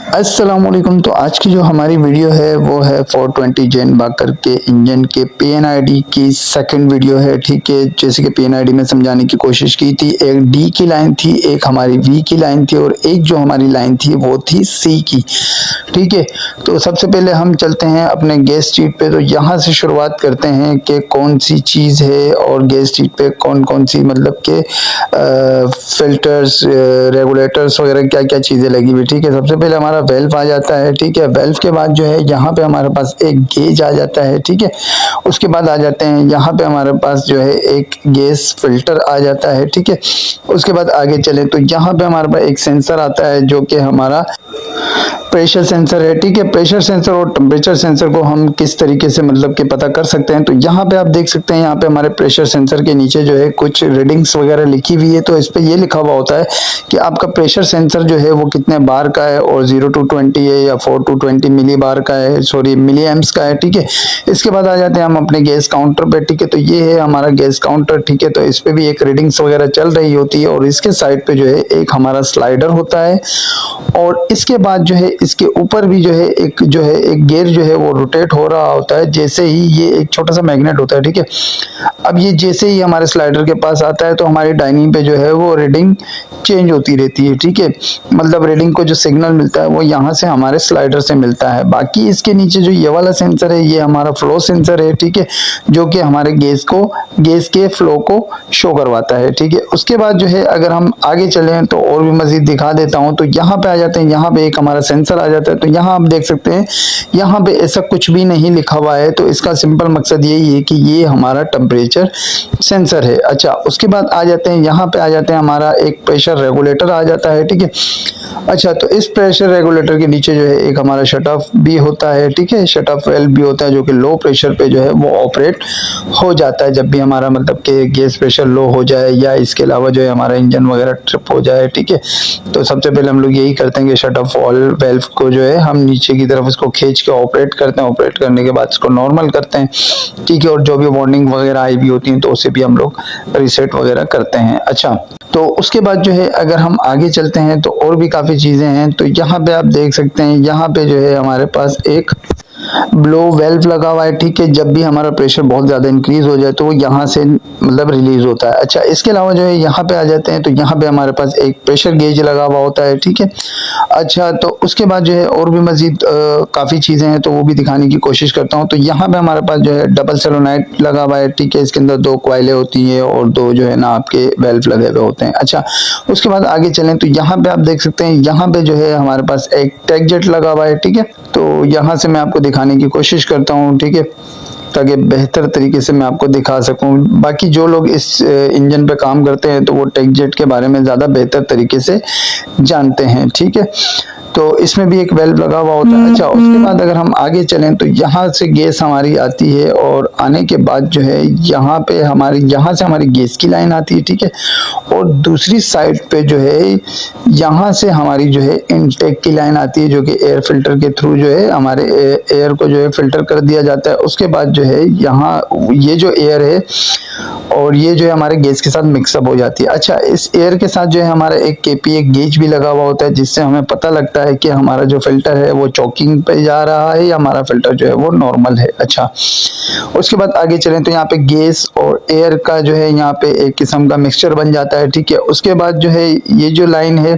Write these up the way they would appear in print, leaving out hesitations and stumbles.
अस्सलामुअलैकुम। तो आज की जो हमारी वीडियो है वो है 420 जेन बाकर के इंजन के पीएनआईडी की सेकंड वीडियो है। ठीक है, जैसे कि पीएनआईडी में समझाने की कोशिश की थी, एक डी की लाइन थी, एक हमारी वी की लाइन थी और एक जो हमारी लाइन थी वो थी सी की। ठीक है, तो सबसे पहले हम चलते हैं अपने गैस शीट पे। तो यहाँ से शुरुआत करते हैं कि कौन सी चीज़ है और गैस शीट पे कौन कौन सी मतलब के फिल्टर्स, रेगुलेटर्स वगैरह क्या क्या चीज़ें लगी हुई। ठीक है, सबसे पहले हमारा वेल्व आ जाता है। ठीक है, वेल्व के बाद जो है यहाँ पे हमारे पास एक गेज आ जाता है। ठीक है, उसके बाद आ जाते हैं यहाँ पे हमारे पास जो है एक गैस फिल्टर आ जाता है। ठीक है, उसके बाद आगे चले तो यहाँ पे हमारे पास एक सेंसर आता है जो कि हमारा प्रेशर सेंसर है। ठीक है, प्रेशर सेंसर और टेम्परेचर सेंसर को हम किस तरीके से मतलब कि पता कर सकते हैं, तो यहाँ पे आप देख सकते हैं, यहाँ पे हमारे प्रेशर सेंसर के नीचे जो है कुछ रीडिंग्स वगैरह लिखी हुई है। तो इस पे ये लिखा हुआ होता है कि आपका प्रेशर सेंसर जो है वो कितने बार का है और 0 to 20 है या 4 to 20 मिली बार का है, सॉरी मिली एम्प्स का है। ठीक है, इसके बाद आ जाते हैं हम अपने गैस काउंटर पे। ठीक है, तो ये है हमारा गैस काउंटर। ठीक है, तो इस पे भी एक रीडिंग्स वगैरह चल रही होती है और इसके साइड पे जो है एक हमारा स्लाइडर होता है और इसके बाद जो है इसके ऊपर भी जो है एक गियर जो है वो रोटेट हो रहा होता है। जैसे ही ये एक छोटा सा मैग्नेट होता है। ठीक है, अब ये जैसे ही हमारे स्लाइडर के पास आता है तो हमारी डाइनिंग पे जो है वो रीडिंग चेंज होती रहती है। ठीक है, मतलब रीडिंग को जो सिग्नल मिलता है वो यहाँ से हमारे स्लाइडर से मिलता है। बाकी इसके नीचे जो ये वाला सेंसर है ये हमारा फ्लो सेंसर है। ठीक है, जो कि हमारे गैस के फ्लो को शो करवाता है। ठीक है, उसके बाद जो है अगर हम आगे चलें तो और भी मजीद दिखा देता हूँ। तो यहाँ पे आ जाते हैं, यहाँ पे एक हमारा सेंसर आ जाता है। तो यहाँ आप देख सकते हैं, यहाँ पे ऐसा कुछ भी नहीं लिखा हुआ है। तो इसका सिंपल मकसद यही है कि ये हमारा टेम्परेचर सेंसर है। अच्छा, उसके बाद आ जाते हैं, यहाँ पे आ जाते हैं, हमारा एक प्रेशर रेगुलेटर आ जाता है। ठीक है, अच्छा, तो इस प्रेशर रेगुलेटर के नीचे जो है एक हमारा शट ऑफ भी होता है। ठीक है, शट ऑफ वेल्व भी होता है जो कि लो प्रेशर पे जो है वो ऑपरेट हो जाता है जब भी हमारा मतलब कि गैस प्रेशर लो हो जाए या इसके अलावा जो है हमारा इंजन वगैरह ट्रिप हो जाए। ठीक है, तो सबसे पहले हम लोग यही करते हैं कि शट ऑफ वेल्व को जो है हम नीचे की तरफ इसको खींच के ऑपरेट करते हैं। ऑपरेट करने के बाद इसको नॉर्मल करते हैं। ठीक है, और जो भी वार्निंग वगैरह आई भी होती है तो उसे भी हम लोग रीसेट वगैरह करते हैं। अच्छा, तो उसके बाद जो है अगर हम आगे चलते हैं तो और भी काफ़ी चीज़ें हैं। तो यहाँ पे आप देख सकते हैं, यहाँ पे जो है हमारे पास एक ब्लो वेल्व लगा हुआ है। ठीक है, जब भी हमारा प्रेशर बहुत ज़्यादा इंक्रीज हो जाए तो वो यहाँ से मतलब रिलीज होता है। अच्छा, इसके अलावा जो है यहाँ पे आ जाते हैं तो यहाँ पे हमारे पास एक प्रेशर गेज लगा हुआ होता है। ठीक है, अच्छा, तो उसके बाद जो है और भी मज़ीद काफ़ी चीज़ें हैं तो वो भी दिखाने की कोशिश करता हूँ। तो यहाँ पे हमारे पास जो है डबल सोलेनोइड लगा हुआ है। ठीक है, इसके अंदर 2 कॉइलें होती हैं और 2 जो है ना आपके वेल्व लगे हुए होते हैं। अच्छा, उसके बाद आगे चलें तो यहाँ पे आप देख सकते हैं, यहाँ पे जो है हमारे पास एक टैग जेट लगा हुआ है। ठीक है, तो यहाँ से मैं आपको दिखाने की कोशिश करता हूँ। ठीक है, ताकि बेहतर तरीके से मैं आपको दिखा सकूं। बाकी जो लोग इस इंजन पे काम करते हैं तो वो टैग जेट के बारे में ज़्यादा बेहतर तरीके से जानते हैं। ठीक है, तो इसमें भी एक वेल्व लगा हुआ होता है। अच्छा, उसके बाद अगर हम आगे चलें तो यहाँ से गैस हमारी आती है और आने के बाद जो है यहाँ पे यहाँ से हमारी गैस की लाइन आती है। ठीक है, और दूसरी साइड पे जो है यहाँ से हमारी जो है इनटेक की लाइन आती है जो कि एयर फिल्टर के थ्रू जो है हमारे एयर को जो है फिल्टर कर दिया जाता है। उसके बाद जो है यहाँ ये जो एयर है और ये जो है हमारे गैस के साथ मिक्सअप हो जाती है। अच्छा, इस एयर के साथ जो है हमारा एक केपीए गेज भी लगा हुआ होता है जिससे हमें पता लगता है कि हमारा जो फिल्टर है वो चॉकिंग पे जा रहा है या हमारा फिल्टर जो है वो नॉर्मल है। अच्छा, उसके बाद आगे चलें तो यहाँ पे गैस और एयर का जो है यहाँ पे एक किस्म का मिक्सचर बन जाता है। ठीक है, उसके बाद जो है ये जो लाइन है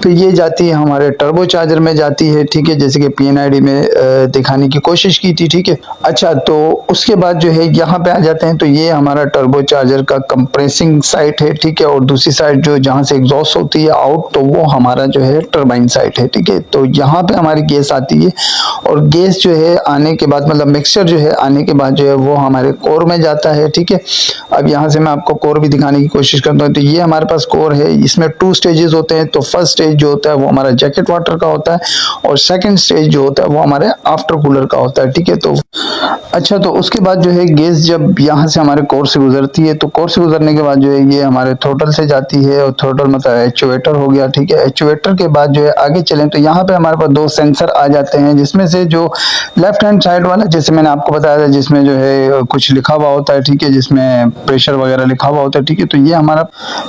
तो ये जाती है हमारे टर्बो चार्जर में जाती है। ठीक है, जैसे कि पीएनआईडी में दिखाने की कोशिश की थी। ठीक है, अच्छा, तो उसके बाद जो है यहाँ पे आ जाते हैं तो ये हमारा टर्बो चार्जर का कंप्रेसिंग साइट है। ठीक है, और दूसरी साइड जो जहाँ से एग्जॉस्ट होती है आउट तो वो हमारा जो है टर्बाइन साइट है। ठीक है, तो यहाँ पे हमारी गैस आती है और गैस जो है आने के बाद मतलब मिक्सचर जो है आने के बाद जो है वो हमारे कोर में जाता है। ठीक है, अब यहाँ से मैं आपको कोर भी दिखाने की कोशिश करता हूँ। तो ये हमारे पास कोर है, इसमें 2 स्टेजेस होते हैं। तो फर्स्ट स्टेज जो होता है वो हमारा जैकेट वाटर का होता है और सेकंड स्टेज जो होता है वो हमारे आफ्टर कूलर का होता है। ठीक है, तो अच्छा, अच्छा, तो उसके बाद जो है गैस जब यहाँ से हमारे कोर से गुजरती है, तो कोर से गुजरने के बाद जो है ये हमारे थ्रोटल से जाती है, और थ्रोटल मतलब एक्चुएटर हो गया, ठीक है। एक्चुएटर के बाद जो है आगे चलें तो यहाँ पे हमारे पास दो सेंसर आ जाते हैं, जिसमें से जो लेफ्ट हैंड साइड वाला, जैसे मैंने आपको बताया था, जिसमें जो है कुछ लिखा हुआ होता है, ठीक है, जिसमें प्रेशर वगैरह लिखा हुआ होता है, ठीक है। तो ये हमारा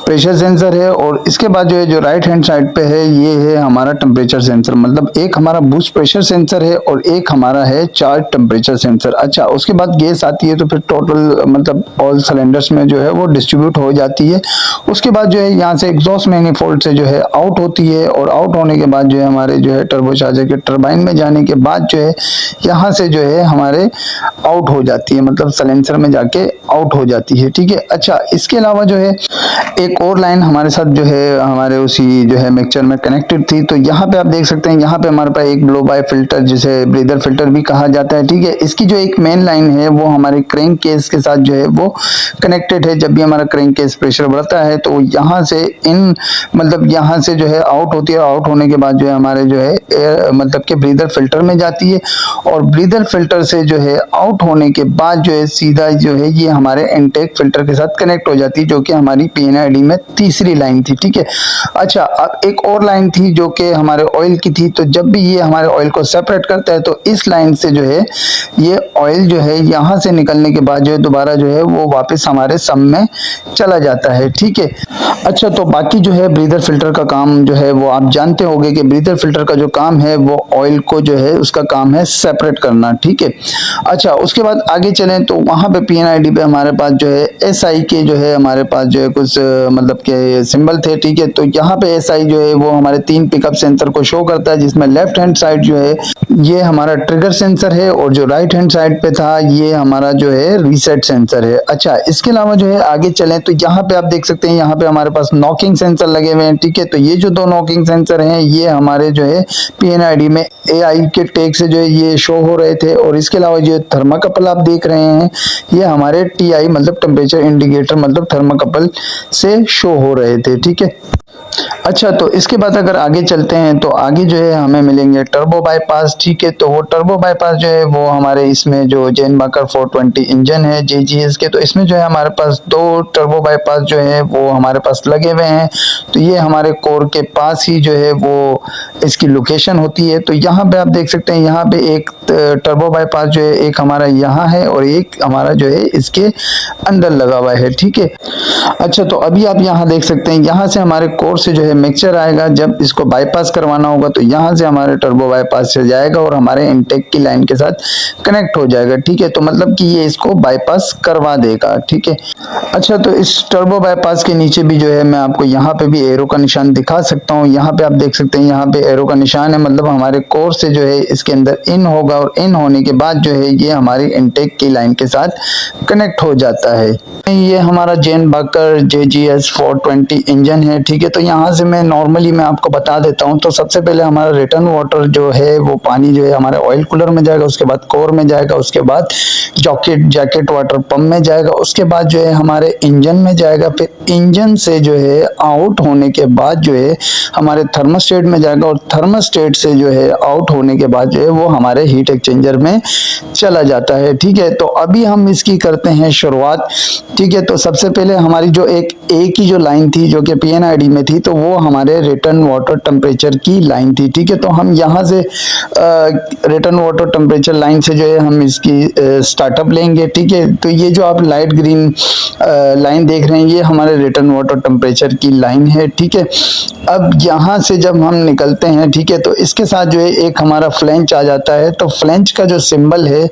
प्रेशर सेंसर है, और इसके बाद जो है जो राइट हैंड साइड पे है ये है हमारा टेम्परेचर सेंसर, मतलब एक हमारा बूस्ट प्रेशर सेंसर है और एक हमारा है चार्ज टेम्परेचर सेंसर। अच्छा, उसके बाद गैस आती है तो फिर टोटल मतलब ऑल सिलेंडर्स में जो है वो डिस्ट्रीब्यूट हो जाती है। उसके बाद जो है यहाँ से एग्जॉस्ट मैनिफोल्ड से जो है आउट होती है, और आउट होने के बाद जो है हमारे जो है टर्बोचार्जर के टरबाइन में जाने के बाद जो है यहाँ से जो है हमारे आउट हो जाती है, मतलब सिलेंसर में जाके आउट हो जाती है, ठीक है। अच्छा, इसके अलावा जो है एक और लाइन हमारे साथ जो है हमारे उसी जो है मिक्सचर में कनेक्टेड थी। तो यहाँ पे आप देख सकते हैं, यहाँ पे हमारे पास एक ब्लो बाय फिल्टर, जिसे ब्रीदर फिल्टर भी कहा जाता है, ठीक है। इसकी जो एक मेन लाइन है वो हमारे क्रैंक केस के साथ जो है वो कनेक्टेड है। जब भी हमारा क्रैंक केस प्रेशर बढ़ता है तो यहाँ से इन मतलब यहाँ से जो है आउट होती है, आउट होने के बाद जो है हमारे जो है एयर मतलब के ब्रीदर फिल्टर में जाती है, और ब्रीदर फिल्टर से जो है आउट होने के बाद जो है सीधा जो है ये हमारे इनटेक फिल्टर के साथ कनेक्ट हो जाती है, जो कि हमारी पीएनआईडी में तीसरी लाइन थी, ठीक है। अच्छा, अब एक और लाइन थी जो कि हमारे ऑयल की थी। तो जब भी ये हमारे ऑयल को सेपरेट करता है तो इस लाइन से जो है ये ऑयल जो है यहाँ से निकलने के बाद जो है दोबारा जो है वो वापस हमारे सब में चला जाता है, ठीक है। अच्छा, तो बाकी जो है ब्रीदर फिल्टर का काम जो है वो आप जानते होंगे कि ब्रीदर फिल्टर का जो काम है वो ऑयल को जो है उसका काम है सेपरेट करना, ठीक है। अच्छा, उसके बाद आगे चलें तो वहाँ पे पीएनआईडी पे हमारे पास जो है एसआई के जो है हमारे पास जो है कुछ मतलब के सिंबल थे, ठीक है। तो यहाँ पे एसआई जो है वो हमारे 3 पिकअप सेंसर को शो करता है, जिसमें लेफ्ट हैंड साइड जो है ये हमारा ट्रिगर सेंसर है, और जो राइट हैंड साइड पे था ये हमारा जो है रीसेट सेंसर है। अच्छा, इसके अलावा जो है आगे चलें तो यहाँ पे आप देख सकते हैं, यहाँ पे हमारे पास नॉकिंग सेंसर लगे हुए हैं, ठीक है। तो ये जो दो नॉकिंग सेंसर हैं ये हमारे जो है पीएनआईडी में एआई के टैग से जो है ये शो हो रहे थे, और इसके अलावा जो थर्माकपल आप देख रहे हैं ये हमारे टीआई मतलब टेम्परेचर इंडिकेटर मतलब थर्माकपल से शो हो रहे थे, ठीक है। अच्छा, तो इसके बाद अगर आगे चलते हैं तो आगे जो है हमें मिलेंगे टर्बो बाईपास, ठीक है। तो वो टर्बो बाईपास जो है वो हमारे इसमें जो जेनबाकर 420 इंजन है जेजीएस के, तो इसमें जो है हमारे पास 2 टर्बो बाईपास जो है वो हमारे पास लगे हुए हैं। तो ये हमारे कोर के पास ही जो है वो इसकी लोकेशन होती है। तो यहाँ पे आप देख सकते हैं, यहाँ पे एक टर्बो बाईपास जो है एक हमारा यहाँ है और एक हमारा जो है इसके अंदर लगा हुआ है, ठीक है। अच्छा, तो अभी आप यहाँ देख सकते हैं, यहाँ से हमारे कोर से जो है मिक्सचर आएगा, जब इसको बाईपास करवाना होगा तो यहाँ से हमारे टर्बो बाईपास से जाएगा और हमारे इनटेक की लाइन के साथ कनेक्ट हो जाएगा, ठीक है। तो मतलब कि ये इसको बाईपास करवा देगा, ठीक है। अच्छा, तो इस टर्बो बाईपास के नीचे भी जो है मैं आपको यहाँ पे भी एरो का निशान दिखा सकता हूँ। यहाँ पे आप देख सकते हैं, यहाँ पे एरो का निशान है, मतलब हमारे कोर से जो है इसके अंदर इन होगा, और इन होने के बाद जो है ये हमारी इनटेक की लाइन के साथ कनेक्ट हो जाता है। ये हमारा जेनबाकर JGS 420 इंजन है, ठीक है। तो यहाँ से मैं नॉर्मली मैं आपको बता देता हूँ। तो सबसे पहले हमारा रिटर्न वाटर जो है वो पानी जो है हमारे ऑयल कूलर में जाएगा, उसके बाद कोर में जाएगा, उसके बाद जैकेट वाटर पंप में जाएगा, उसके बाद जो है हमारे इंजन में जाएगा, फिर इंजन से जो है आउट होने के बाद जो है हमारे थर्मोस्टेट में जाएगा, और थर्मोस्टेट से जो है आउट होने के बाद जो है वो हमारे हीट एक्सचेंजर में चला जाता है, ठीक है। तो अभी हम इसकी करते हैं शुरुआत, ठीक है। तो सबसे पहले हमारी जो एक की जो लाइन थी जो कि पीएनआईडी में थी, तो वो हमारे रिटर्न वाटर टेम्परेचर की लाइन थी, ठीक है। तो हम यहाँ से रिटर्न वाटर टेम्परेचर लाइन से जो है हम इसकी स्टार्टअप लेंगे, ठीक है। तो ये जो आप लाइट ग्रीन लाइन देख रहे हैं ये हमारे रिटर्न वाटर टेम्परेचर की लाइन है, ठीक है। अब यहाँ से जब हम निकलते हैं, ठीक है, तो इसके साथ जो है एक हमारा फ्लेंच आ जाता है। तो फ्लेंच का जो सिंबल है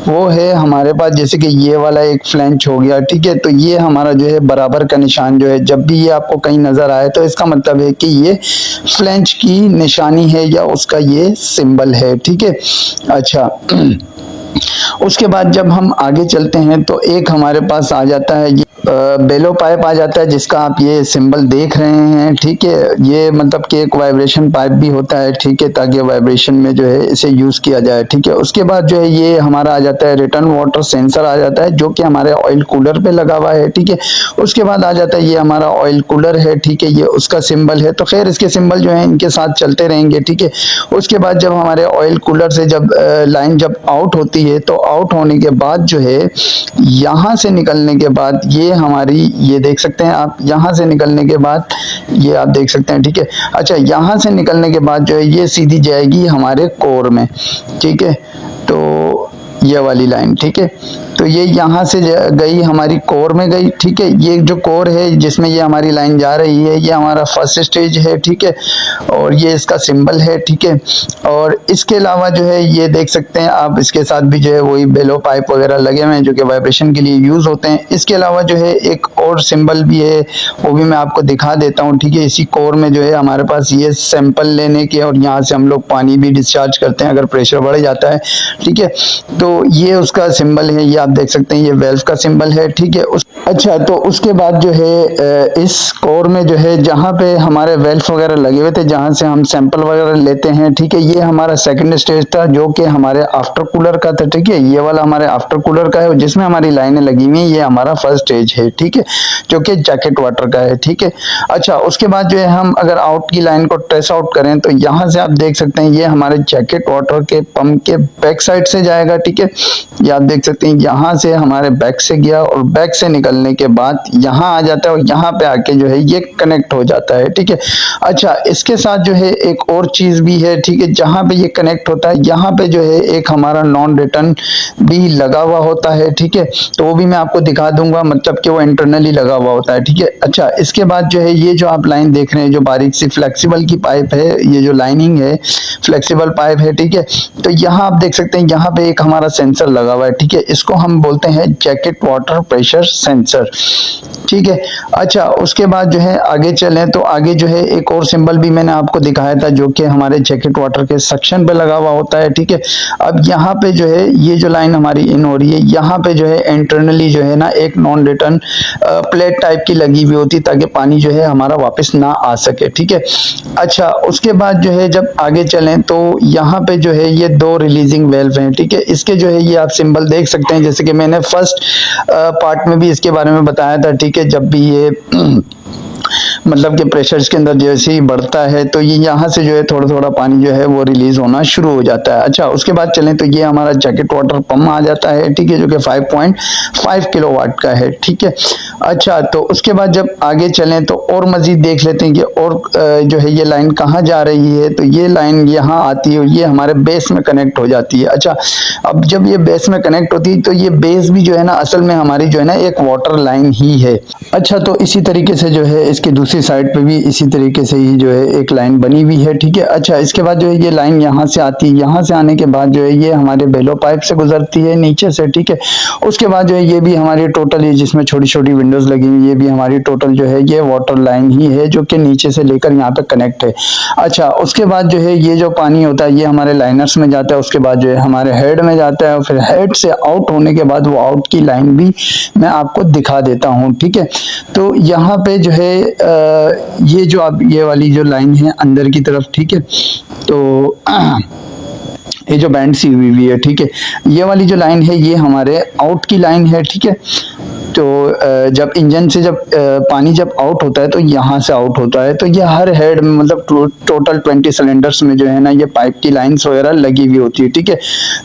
वो है हमारे पास, जैसे कि ये वाला एक फ्लेंच हो गया, ठीक है। तो ये हमारा जो है बराबर का निशान जो है जब भी ये आपको कहीं नजर आए तो इसका मतलब है कि ये फ्लेंच की निशानी है या उसका ये सिंबल है, ठीक है। अच्छा, उसके बाद जब हम आगे चलते हैं तो एक हमारे पास आ जाता है ये बेलो पाइप आ जाता है, जिसका आप ये सिंबल देख रहे हैं, ठीक है। ये मतलब कि एक वाइब्रेशन पाइप भी होता है, ठीक है, ताकि वाइब्रेशन में जो है इसे यूज किया जाए, ठीक है। उसके बाद जो है ये हमारा आ जाता है रिटर्न वाटर सेंसर आ जाता है, जो कि हमारे ऑयल कूलर पे लगा हुआ है, ठीक है। उसके बाद आ जाता है ये हमारा ऑयल कूलर है, ठीक है, ये उसका सिंबल है। तो खैर इसके सिंबल जो है इनके साथ चलते रहेंगे, ठीक है। उसके बाद जब हमारे ऑयल कूलर से जब लाइन जब आउट होती होती है तो आउट होने के बाद जो है यहाँ से निकलने के बाद ये हमारी, ये देख सकते हैं आप, यहाँ से निकलने के बाद ये आप देख सकते हैं, ठीक है। अच्छा, यहाँ से निकलने के बाद जो है ये सीधी जाएगी हमारे कोर में, ठीक है। तो ये वाली लाइन, ठीक है, तो ये यहाँ से गई हमारी कोर में गई, ठीक है। ये जो कोर है जिसमें ये हमारी लाइन जा रही है, ये हमारा फर्स्ट स्टेज है, ठीक है, और ये इसका सिंबल है, ठीक है। और इसके अलावा जो है ये देख सकते हैं आप, इसके साथ भी जो है वही बेलो पाइप वगैरह लगे हुए हैं जो कि वाइब्रेशन के लिए यूज होते हैं। इसके अलावा जो है एक और सिंबल भी है, वो भी मैं आपको दिखा देता हूँ, ठीक है। इसी कोर में जो है हमारे पास ये सैंपल लेने के, और यहाँ से हम लोग पानी भी डिस्चार्ज करते हैं अगर प्रेशर बढ़ जाता है, ठीक है। तो ये उसका सिंबल है, ये आप देख सकते हैं, ये वेल्व का सिंबल है, ठीक है। अच्छा, तो उसके बाद जो है इस कोर में जो है जहाँ पे हमारे वेल्व वगैरह लगे हुए थे, जहाँ से हम सैंपल वगैरह लेते हैं, ठीक है, ये हमारा सेकंड स्टेज था जो कि हमारे आफ्टर कूलर का था, ठीक है। ये वाला हमारे आफ्टर कूलर का है जिसमें हमारी लाइनें लगी हुई हैं, ये हमारा फर्स्ट स्टेज है, ठीक है, जो कि जैकेट वाटर का है, ठीक है। अच्छा, उसके बाद जो है हम अगर आउट की लाइन को ट्रेस आउट करें तो यहाँ से आप देख सकते हैं ये हमारे जैकेट वाटर के पंप के बैक साइड से जाएगा, ठीक है। ये आप देख सकते हैं यहाँ से हमारे बैक से गया और बैक से निकलने के बाद यहाँ आ जाता है और यहाँ पे आके जो है ये कनेक्ट हो जाता है, ठीक है। अच्छा, इसके साथ जो है एक और चीज भी है, ठीक है, जहाँ पे ये कनेक्ट होता है यहाँ पे जो है एक हमारा नॉन रिटर्न भी लगा हुआ होता है, ठीक है। तो वो भी मैं आपको दिखा दूंगा, मतलब कि वो इंटरनली लगा हुआ होता है, ठीक है। अच्छा, इसके बाद जो है ये जो आप लाइन देख रहे हैं, जो बारीक सी फ्लेक्सिबल की पाइप है, ये जो लाइनिंग है फ्लेक्सिबल पाइप है, ठीक है। तो यहाँ आप देख सकते हैं यहाँ पे एक हमारा सेंसर लगा हुआ है, ठीक है। इसको हम बोलते हैं जैकेट वाटर प्रेशर सेंसर, ठीक है। अच्छा, उसके बाद जो है आगे चलें तो आगे जो है एक और सिंबल भी मैंने आपको दिखाया था जो कि हमारे जैकेट वाटर के सेक्शन पे लगा हुआ होता है, ठीक है। अब यहाँ पे जो है ये जो लाइन हमारी इन हो रही है, यहाँ पे जो है इंटरनली जो है ना एक नॉन रिटर्न प्लेट टाइप की लगी हुई होती ताकि पानी जो है हमारा वापस ना आ सके, ठीक है। अच्छा, उसके बाद जो है जब आगे चलें तो यहाँ पे जो है ये दो रिलीजिंग वेल्व हैं, ठीक है। इसके जो है ये आप सिंबल देख सकते हैं, जैसे कि मैंने फर्स्ट पार्ट में भी इसके बारे में बताया था, ठीक है। जब भी ये मतलब कि प्रेशर के अंदर जैसे ही बढ़ता है तो ये यहाँ से जो है थोड़ा थोड़ा पानी जो है वो रिलीज होना शुरू हो जाता है। अच्छा, उसके बाद चलें तो ये हमारा जैकेट वाटर पंप आ जाता है, ठीक है, जो कि 5.5 किलोवाट का है, ठीक है। अच्छा, तो उसके बाद जब आगे चलें तो और मजीद देख लेते हैं कि और जो है ये लाइन कहाँ जा रही है। तो ये लाइन यहाँ आती है और ये हमारे बेस में कनेक्ट हो जाती है। अच्छा, अब जब ये बेस में कनेक्ट होती है तो ये बेस भी जो है ना असल में हमारी जो है ना एक वाटर लाइन ही है। अच्छा, तो इसी तरीके से जो है इसके दूसरी साइड पे भी इसी तरीके से ही जो है एक लाइन बनी हुई है, ठीक है। अच्छा, इसके बाद जो है ये लाइन यहाँ से आती है, यहाँ से आने के बाद जो है ये हमारे बेलो पाइप से गुजरती है नीचे से, ठीक है। उसके बाद जो है ये भी हमारी टोटल ये जिसमें छोटी छोटी विंडोज लगी हुई, ये भी हमारी टोटल जो है ये वाटर लाइन ही है जो कि नीचे से लेकर यहाँ पे कनेक्ट है। अच्छा, उसके बाद जो है ये जो पानी होता है ये हमारे लाइनर्स में जाता है, उसके बाद जो है हमारे हेड में जाता है और फिर हेड से आउट होने के बाद वो आउट की लाइन भी मैं आपको दिखा देता हूँ, ठीक है। तो यहाँ पे जो है ये जो आप ये वाली जो लाइन है अंदर की तरफ, ठीक है, तो ये जो बैंड सी हुई है, ठीक है, ये वाली जो लाइन है ये हमारे आउट की लाइन है, ठीक है। तो जब इंजन से जब पानी जब आउट होता है तो यहाँ से आउट होता है, तो ये हर हेड में मतलब टोटल 20 सिलेंडर्स में जो है ना ये पाइप की लाइंस वगैरह लगी हुई होती है, ठीक है।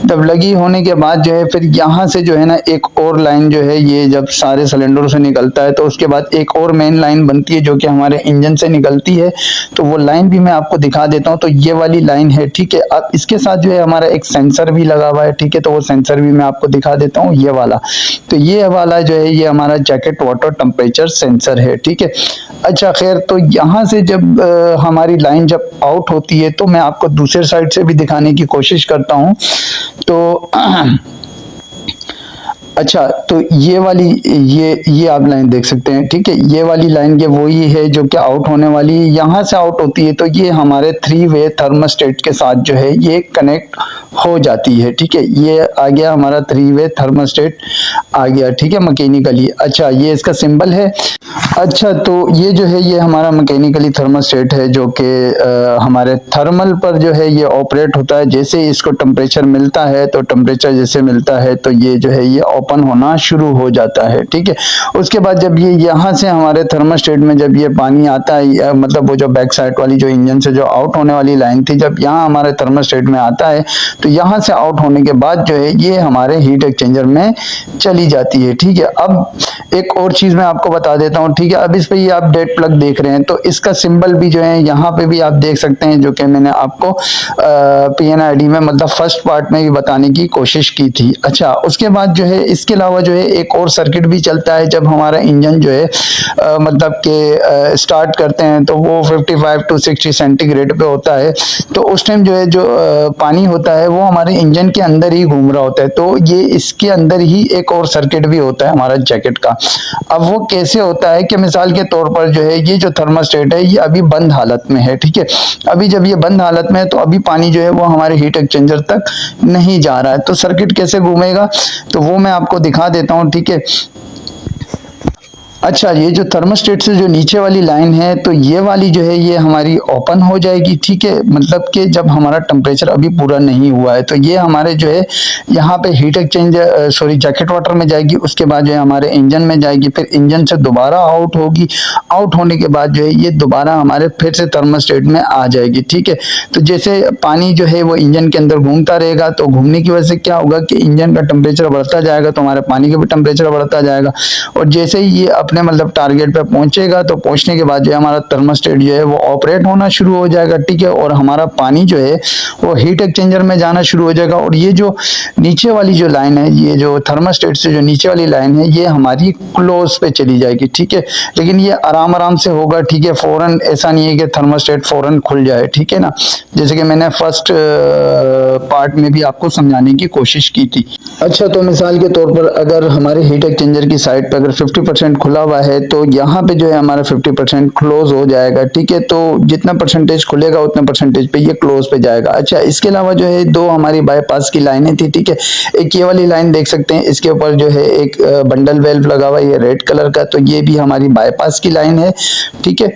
तब लगी होने के बाद जो है फिर यहाँ से जो है ना एक और लाइन जो है ये जब सारे सिलेंडरों से निकलता है तो उसके बाद एक और मेन लाइन बनती है जो कि हमारे इंजन से निकलती है। तो वो लाइन भी मैं आपको दिखा देता हूँ। तो ये वाली लाइन है, ठीक है। अब इसके साथ जो है हमारा एक सेंसर भी लगा हुआ है, ठीक है, तो वो सेंसर भी मैं आपको दिखा देता हूँ, ये वाला। तो ये वाला जो है ये हमारा जैकेट वाटर टेम्परेचर सेंसर है, ठीक है। अच्छा, खैर, तो यहाँ से जब हमारी लाइन जब आउट होती है तो मैं आपको दूसरे साइड से भी दिखाने की कोशिश करता हूँ। तो अच्छा, तो ये वाली ये आप लाइन देख सकते हैं, ठीक है। ये वाली लाइन ये वही है जो कि आउट होने वाली है, यहाँ से आउट होती है तो ये हमारे 3-वे थर्मोस्टेट के साथ जो है ये कनेक्ट हो जाती है, ठीक है। ये आ गया हमारा 3-वे थर्मोस्टेट आ गया, ठीक है, मैकेनिकली। अच्छा, ये इसका सिंबल है। अच्छा, तो ये जो है ये हमारा मैकेनिकली थर्मोस्टेट है जो कि हमारे थर्मल पर जो है ये ऑपरेट होता है। जैसे इसको टेम्परेचर मिलता है तो टेम्परेचर जैसे मिलता है तो ये जो है ये ओपन होना शुरू हो जाता है, ठीक है। उसके बाद जब ये यहाँ से हमारे थर्मोस्टेट में जब ये पानी आता है, मतलब वो जो बैक साइड वाली जो इंजन से जो आउट होने वाली लाइन थी, जब यहाँ हमारे थर्मोस्टेट में आता है तो यहाँ से आउट होने के बाद जो है ये हमारे हीट एक्सचेंजर में चली जाती है, ठीक है। अब एक और चीज मैं आपको बता देता हूँ, ठीक है। अब इस पे ये आप डेड प्लग देख रहे हैं तो इसका सिंबल भी जो है यहाँ पे भी आप देख सकते हैं, जो कि मैंने आपको PNID में मतलब फर्स्ट पार्ट में भी बताने की कोशिश की थी। अच्छा, उसके बाद जो है इसके अलावा जो है एक और सर्किट भी चलता है जब हमारा इंजन जो है मतलब के स्टार्ट करते हैं तो वो 55 to 60 सेंटीग्रेड पे होता है। तो उस टाइम जो है जो पानी होता है वो हमारे इंजन के अंदर ही घूम रहा होता है। तो ये इसके अंदर ही एक और सर्किट भी होता है हमारा जैकेट का। अब वो कैसे होता है कि मिसाल के तौर पर जो है ये जो थर्मोस्टेट है ये अभी बंद हालत में है, ठीक है। अभी जब ये बंद हालत में है तो अभी पानी जो है वो हमारे हीट एक्सचेंजर तक नहीं जा रहा है। तो सर्किट कैसे घूमेगा तो वो मैं आपको दिखा देता हूँ, ठीक है। अच्छा, ये जो थर्मोस्टेट से जो नीचे वाली लाइन है तो ये वाली जो है ये हमारी ओपन हो जाएगी, ठीक है। मतलब कि जब हमारा टेम्परेचर अभी पूरा नहीं हुआ है तो ये हमारे जो है यहाँ पे heat exchanger sorry jacket water में जाएगी। उसके बाद जो है हमारे इंजन में जाएगी, फिर इंजन से दोबारा आउट होगी। आउट होने के बाद जो है ये दोबारा हमारे फिर से थर्मोस्टेट में आ जाएगी, ठीक है। तो जैसे पानी जो है वो इंजन के अंदर घूमता रहेगा तो घूमने की वजह से क्या होगा कि इंजन का टेम्परेचर बढ़ता जाएगा तो हमारे पानी का भी टेम्परेचर बढ़ता जाएगा। और जैसे ही ये अपने मतलब टारगेट पे पहुंचेगा तो पहुंचने के बाद जो है हमारा थर्मोस्टेट जो है वो ऑपरेट होना शुरू हो जाएगा, ठीक है। और हमारा पानी जो है वो हीट एक्सचेंजर में जाना शुरू हो जाएगा। और ये जो नीचे वाली जो लाइन है, ये जो थर्मोस्टेट से जो नीचे वाली लाइन है ये हमारी क्लोज पे चली जाएगी, ठीक है। लेकिन ये आराम आराम से होगा, ठीक है। फौरन ऐसा नहीं है कि थर्मोस्टेट फौरन खुल जाए, ठीक है ना। जैसे कि मैंने फर्स्ट पार्ट में भी आपको समझाने की कोशिश की थी। अच्छा, तो मिसाल के तौर पर अगर हमारे हीट एक्सचेंजर की साइड पर अगर 50% खुला हुआ है तो यहाँ पे जो है हमारा 50% क्लोज हो जाएगा, ठीक है। तो जितना परसेंटेज खुलेगा उतना परसेंटेज पे ये क्लोज पे जाएगा। अच्छा, इसके अलावा जो है दो हमारी बाईपास की लाइनें थी, ठीक है। एक ये वाली लाइन देख सकते हैं, इसके ऊपर जो है एक बंडल वेल्व लगा हुआ है ये रेड कलर का, तो ये भी हमारी बाईपास की लाइन है, ठीक है,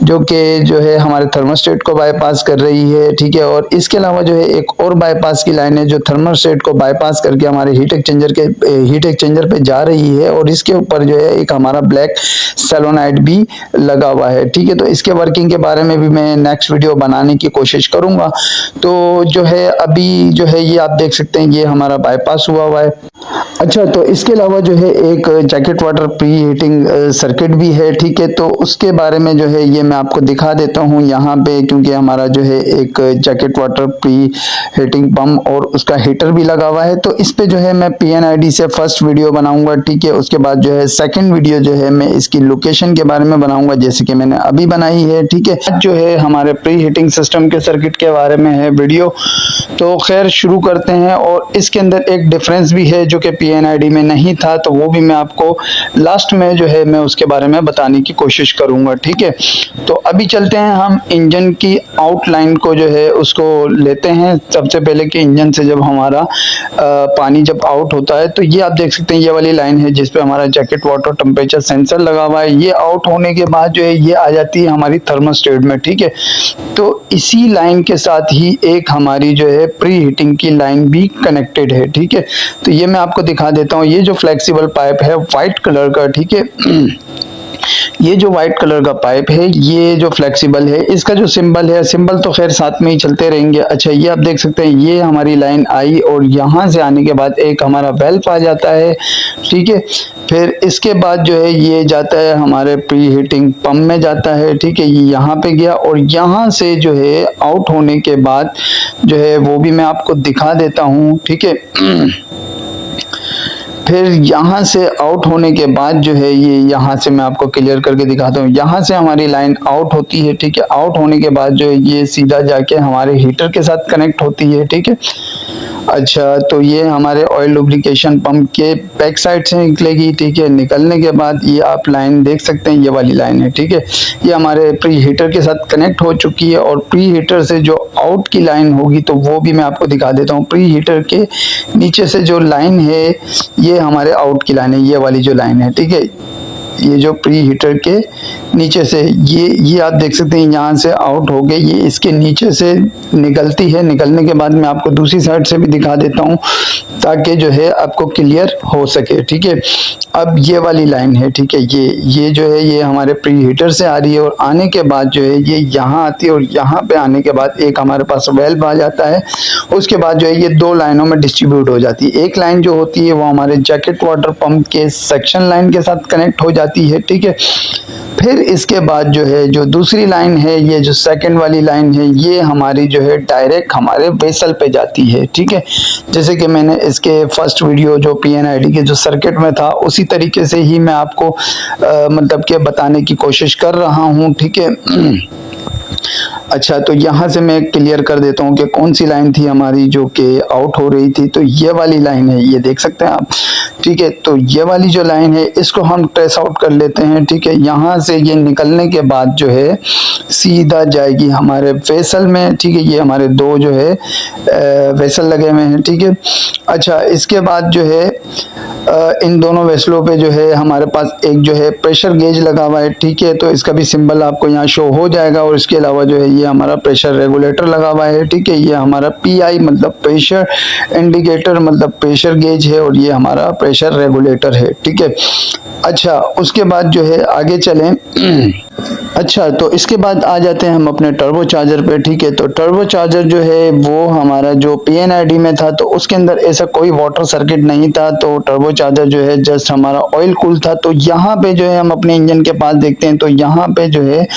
जो कि जो है हमारे थर्मोस्टेट को बाईपास कर रही है, ठीक है। और इसके अलावा जो है एक और बाईपास की लाइन है जो थर्मोस्टेट को बाईपास करके हमारे हीट एक्सचेंजर पे जा रही है। और इसके ऊपर जो है एक हमारा ब्लैक सोलेनॉइड भी लगा हुआ है, ठीक है। तो इसके वर्किंग के बारे में भी मैं नेक्स्ट वीडियो बनाने की कोशिश करूंगा। तो जो है अभी जो है ये आप देख सकते हैं ये हमारा बाईपास हुआ है। अच्छा, तो इसके अलावा जो है एक jacket water pre heating circuit भी है, ठीक है। तो उसके बारे में जो है ये मैं आपको दिखा देता हूँ यहाँ पे, क्योंकि हमारा जो है एक jacket water pre heating pump और उसका हीटर भी लगा हुआ है। तो इस पे जो है मैं PNID से फर्स्ट वीडियो बनाऊंगा, ठीक है। उसके बाद जो है सेकंड वीडियो जो है मैं इसकी लोकेशन के बारे में बनाऊंगा जैसे कि मैंने अभी बनाई है, ठीक है। आज जो है हमारे प्री हीटिंग सिस्टम के सर्किट के बारे में है वीडियो। तो खैर शुरू करते हैं। और इसके अंदर एक डिफरेंस भी है जो कि PNID में नहीं था, तो वो भी मैं आपको लास्ट में जो है मैं उसके बारे में बताने की कोशिश करूंगा, ठीक है। तो अभी चलते हैं हम इंजन की आउटलाइन को जो है उसको लेते हैं। सबसे पहले कि इंजन से जब हमारा पानी जब आउट होता है तो ये आप देख सकते हैं ये वाली लाइन है जिसपे हमारा जैकेट वाटर टेम्परेचर सेंसर लगा हुआ है। ये आउट होने के बाद जो है ये आ जाती है हमारी थर्मोस्टेट में, ठीक है। तो इसी लाइन के साथ ही एक हमारी जो है प्री हीटिंग की लाइन भी कनेक्टेड है, ठीक है। तो ये मैं आपको दिखा देता हूँ। ये जो फ्लेक्सिबल पाइप है व्हाइट कलर का, ठीक है, ये जो व्हाइट कलर का पाइप है ये जो फ्लेक्सिबल है इसका जो सिंबल है, सिंबल तो खैर साथ में ही चलते रहेंगे। अच्छा, ये आप देख सकते हैं ये हमारी लाइन आई और यहाँ से आने के बाद एक हमारा वेल्व आ जाता है, ठीक है। फिर इसके बाद जो है ये जाता है हमारे प्री हीटिंग पंप में जाता है, ठीक है। ये यहाँ पे गया और यहाँ से जो है आउट होने के बाद जो है वो भी मैं आपको दिखा देता हूँ, ठीक है। फिर यहाँ से आउट होने के बाद जो है ये यहाँ से मैं आपको क्लियर करके दिखाता हूँ। यहाँ से हमारी लाइन आउट होती है, ठीक है। आउट होने के बाद जो है ये सीधा जाके हमारे हीटर के साथ कनेक्ट होती है, ठीक है। अच्छा, तो ये हमारे ऑयल लुब्रिकेशन पंप के बैक साइड से निकलेगी, ठीक है। निकलने के बाद ये आप लाइन देख सकते हैं ये वाली लाइन है, ठीक है। ये हमारे प्री हीटर के साथ कनेक्ट हो चुकी है। और प्री हीटर से जो आउट की लाइन होगी तो वो भी मैं आपको दिखा देता हूँ। प्री हीटर के नीचे से जो लाइन है ये हमारे आउट की लाइन है, ये वाली जो लाइन है, ठीक है। ये जो प्री हीटर के नीचे से ये आप देख सकते हैं यहाँ से आउट हो गए, ये इसके नीचे से निकलती है। निकलने के बाद मैं आपको दूसरी साइड से भी दिखा देता हूँ ताकि जो है आपको क्लियर हो सके, ठीक है। अब ये वाली लाइन है, ठीक है, ये जो है ये हमारे प्री हीटर से आ रही है और आने के बाद जो है ये यहाँ आती है और यहाँ पे आने के बाद एक हमारे पास वेल्व आ जाता है। उसके बाद जो है ये दो लाइनों में डिस्ट्रीब्यूट हो जाती है। एक लाइन जो होती है वो हमारे जैकेट वाटर पंप के सेक्शन लाइन के साथ कनेक्ट हो जाती है, ठीक है। फिर इसके बाद जो है जो दूसरी लाइन है, ये जो सेकंड वाली लाइन है, ये हमारी जो है डायरेक्ट हमारे वेसल पे जाती है, ठीक है। जैसे कि मैंने इसके फर्स्ट वीडियो जो PNID के जो सर्किट में था उसी तरीके से ही मैं आपको मतलब कि बताने की कोशिश कर रहा हूँ, ठीक है। अच्छा, तो यहाँ से मैं क्लियर कर देता हूँ कि कौन सी लाइन थी हमारी जो कि आउट हो रही थी। तो ये वाली लाइन है, ये देख सकते हैं आप, ठीक है। तो ये वाली जो लाइन है इसको हम ट्रेस आउट कर लेते हैं, ठीक है। यहाँ से ये निकलने के बाद जो है सीधा जाएगी हमारे वेसल में, ठीक है। ये हमारे दो जो है वेसल लगे हुए हैं, ठीक है। अच्छा, इसके बाद जो है इन दोनों वेसलों पे जो है हमारे पास एक जो है प्रेशर गेज लगा हुआ है, ठीक है। तो इसका भी सिंबल आपको यहाँ शो हो जाएगा और इसके अलावा जो है ये हमारा प्रेशर रेगुलेटर लगा हुआ है, ठीक है। ये हमारा PI मतलब प्रेशर इंडिकेटर मतलब प्रेशर गेज है और ये हमारा प्रेशर रेगुलेटर है, ठीक है। अच्छा, उसके बाद जो है आगे चलें। अच्छा, तो इसके बाद आ जाते हैं हम अपने टर्बो चार्जर पे, ठीक है। तो टर्बो चार्जर जो है वो हमारा जो PNID में था तो उसके अंदर ऐसा कोई वाटर सर्किट नहीं था, तो टर्बो चार्जर जो है जस्ट हमारा ऑयल कूल था। तो यहाँ पे जो है हम अपने इंजन के पास देखते हैं तो यहाँ पे जो है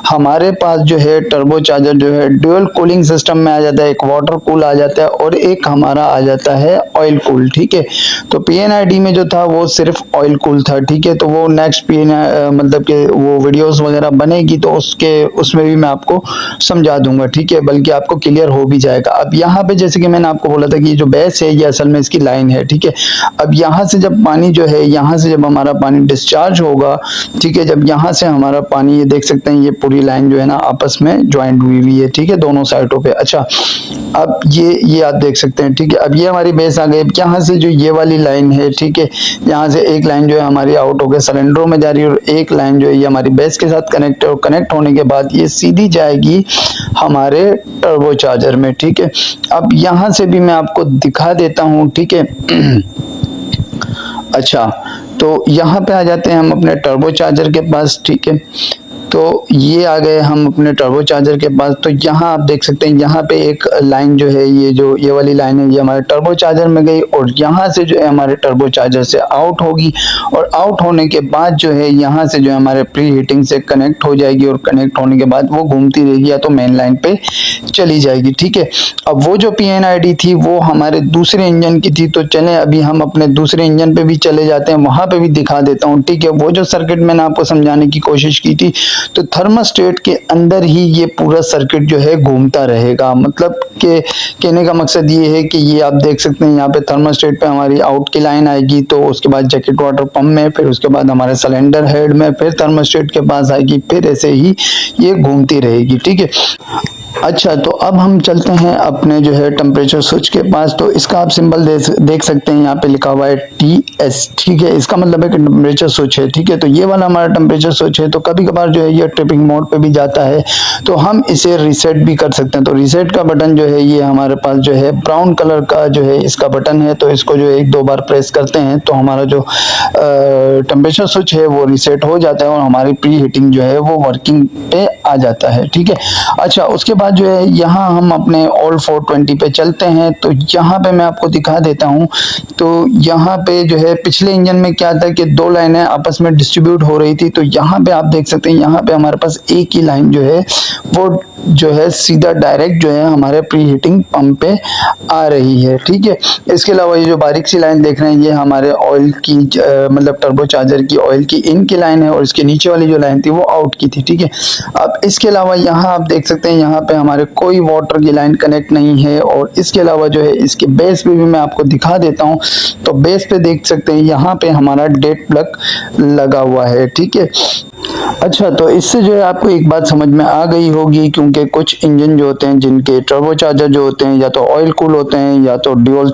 हमारे पास जो है टर्बो चार्जर जो है ड्यूअल कूलिंग सिस्टम में आ जाता है। एक वाटर कूल आ जाता है और एक हमारा आ जाता है ऑयल कूल, ठीक है। तो PNID में जो था वो सिर्फ ऑयल कूल था, ठीक है। तो वो नेक्स्ट मतलब कि वो वीडियोस वगैरह बनेगी तो उसमें भी मैं आपको समझा दूंगा, ठीक है, बल्कि आपको क्लियर हो भी जाएगा। अब यहाँ पे जैसे कि मैंने आपको बोला था कि ये जो बेस है ये असल में इसकी लाइन है, ठीक है। अब यहाँ से जब पानी जो है यहाँ से जब हमारा पानी डिस्चार्ज होगा, ठीक है, जब यहाँ से हमारा पानी, ये देख सकते हैं ये पूरी लाइन जो है ना आपस में ज्वाइंट हुई हुई है, ठीक है, दोनों साइडों पे। अच्छा, अब ये आप देख सकते हैं, ठीक है। अब ये हमारी बेस आ गई। यहाँ से जो ये वाली लाइन है, ठीक है, यहाँ से एक लाइन जो है हमारी आउट होकर सिलेंडरों में जा रही है और एक लाइन जो है ये हमारी बेस के साथ कनेक्ट है और कनेक्ट होने के बाद ये सीधी जाएगी हमारे टर्बो चार्जर में, ठीक है। अब यहाँ से भी मैं आपको दिखा देता हूँ, ठीक है। अच्छा, तो यहाँ पे आ जाते हैं हम अपने टर्बो चार्जर के पास, ठीक है। तो ये आ गए हम अपने टर्बो चार्जर के पास। तो यहाँ आप देख सकते हैं यहाँ पे एक लाइन जो है ये वाली लाइन है ये हमारे टर्बो चार्जर में गई और यहाँ से जो है हमारे टर्बो चार्जर से आउट होगी और आउट होने के बाद जो है यहाँ से जो है हमारे प्री हीटिंग से कनेक्ट हो जाएगी और कनेक्ट होने के बाद वो घूमती रहेगी या तो मेन लाइन पे चली जाएगी, ठीक है। अब वो जो PNID थी वो हमारे दूसरे इंजन की थी, तो चलें अभी हम अपने दूसरे इंजन पे भी चले जाते हैं, वहां पे भी दिखा देता हूँ, ठीक है। वो जो सर्किट मैंने आपको समझाने की कोशिश की थी, तो थर्मोस्टेट के अंदर ही ये पूरा सर्किट जो है घूमता रहेगा। मतलब के कहने का मकसद ये है कि ये आप देख सकते हैं यहाँ पे थर्मोस्टेट पे हमारी आउट की लाइन आएगी, तो उसके बाद जैकेट वाटर पंप में, फिर उसके बाद हमारे सिलेंडर हेड में, फिर थर्मोस्टेट के पास आएगी, फिर ऐसे ही ये घूमती रहेगी, ठीक है। अच्छा, तो अब हम चलते हैं अपने जो है टेम्परेचर स्विच के पास। तो इसका आप सिंबल देख सकते हैं, यहाँ पे लिखा हुआ है TS, ठीक है। इसका मतलब है कि टेम्परेचर स्विच है, ठीक है। तो ये वाला हमारा टेम्परेचर स्विच है। तो कभी कभार जो है ये ट्रिपिंग मोड पे भी जाता है, तो हम इसे रीसेट भी कर सकते हैं। तो रीसेट का बटन जो है ये हमारे पास जो है ब्राउन कलर का जो है इसका बटन है। तो इसको जो है 1-2 बार प्रेस करते हैं तो हमारा जो टेम्परेचर स्विच है वो रीसेट हो जाता है और हमारी प्री हीटिंग जो है वो वर्किंग पे आ जाता है, ठीक है। अच्छा, उसके बाद जो है यहाँ हम अपने ऑल 420 पे चलते हैं। तो यहाँ पे मैं आपको दिखा देता हूँ। तो यहाँ पे जो है पिछले इंजन में क्या था कि 2 लाइनें आपस में डिस्ट्रीब्यूट हो रही थी। तो यहाँ पे आप देख सकते हैं यहाँ पे हमारे पास एक ही लाइन जो है वो जो है सीधा डायरेक्ट जो है हमारे प्री हीटिंग पंप पे आ रही है, ठीक है। इसके अलावा ये जो बारीक सी लाइन देख रहे हैं ये हमारे ऑयल की मतलब टर्बो चार्जर की ऑयल की इन की लाइन है और इसके नीचे वाली जो लाइन थी वो आउट की थी, ठीक है। अब इसके अलावा यहाँ आप देख सकते हैं यहाँ पे हमारे कोई वाटर की लाइन कनेक्ट नहीं है और इसके अलावा जो है इसके बेस पे भी मैं आपको दिखा देता हूँ। तो बेस पे देख सकते हैं यहाँ पे हमारा डेड प्लग लगा हुआ है, ठीक है। अच्छा, तो इससे जो है आपको एक बात समझ में आ गई होगी, क्योंकि कुछ इंजन जो होते हैं जिनके टर्बोचार्जर जो होते हैं या तो ऑयल कूल होते हैं या तो ड्यूल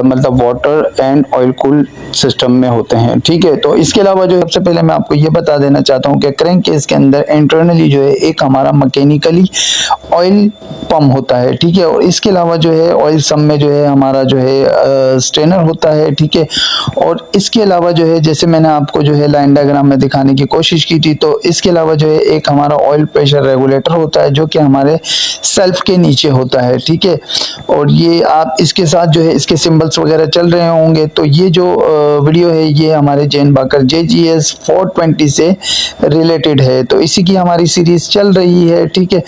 मतलब water and oil cool system में होते हैं। ठीक है, तो इसके अलावा जो सबसे पहले मैं आपको ये बता देना चाहता हूँ कि क्रैंक केस के अंदर इंटरनली जो है एक हमारा मैकेनिकली ऑयल पंप होता है। ठीक है, और इसके अलावा जो है ऑयल सम में जो है हमारा जो है स्ट्रेनर होता है। ठीक है, और इसके अलावा जो है जैसे मैंने आपको जो है लाइन डायग्राम में दिखाने की कोशिश की थी, तो इसके अलावा जो है एक हमारा ऑयल प्रेशर रेगुलेटर होता है जो कि हमारे सेल्फ के नीचे होता है। ठीक है, और ये आप इसके साथ जो है इसके सिंबल्स वगैरह चल रहे होंगे। तो ये जो वीडियो है ये हमारे जैन बाकर JGS 420 से रिलेटेड है, तो इसी की हमारी सीरीज चल रही है। ठीक है,